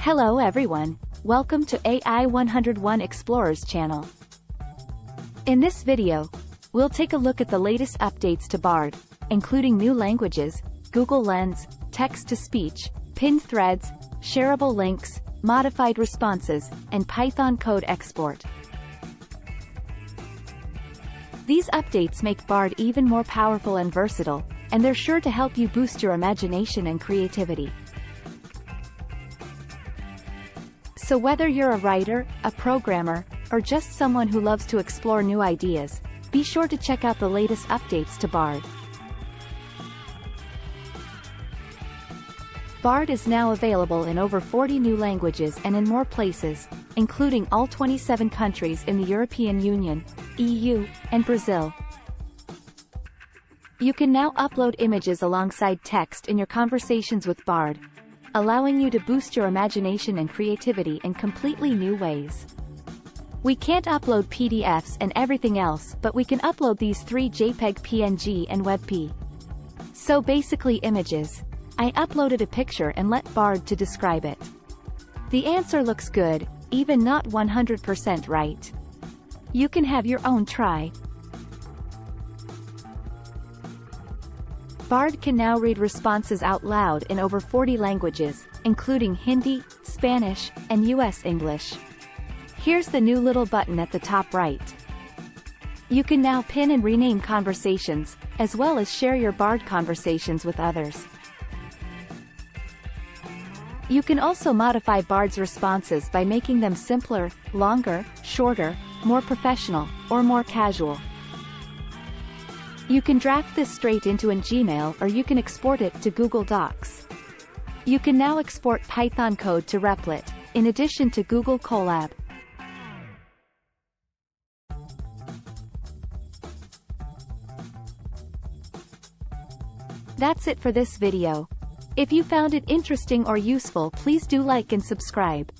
Hello everyone, welcome to AI 101 Explorers channel. In this video, we'll take a look at the latest updates to Bard, including new languages, Google Lens, text-to-speech, pinned threads, shareable links, modified responses, and Python code export. These updates make Bard even more powerful and versatile, and they're sure to help you boost your imagination and creativity. So whether you're a writer, a programmer, or just someone who loves to explore new ideas, be sure to check out the latest updates to Bard. Bard is now available in over 40 new languages and in more places, including all 27 countries in the European Union, EU, and Brazil. You can now upload images alongside text in your conversations with Bard, allowing you to boost your imagination and creativity in completely new ways. We can't upload PDFs and everything else, but we can upload these three: JPEG, PNG, and WebP. So basically images. I uploaded a picture and let Bard to describe it. The answer looks good, even not 100% right. You can have your own try. Bard can now read responses out loud in over 40 languages, including Hindi, Spanish, and US English. Here's the new little button at the top right. You can now pin and rename conversations, as well as share your Bard conversations with others. You can also modify Bard's responses by making them simpler, longer, shorter, more professional, or more casual. You can draft this straight into an Gmail, or you can export it to Google Docs. You can now export Python code to Replit, in addition to Google Colab. That's it for this video. If you found it interesting or useful, please do like and subscribe.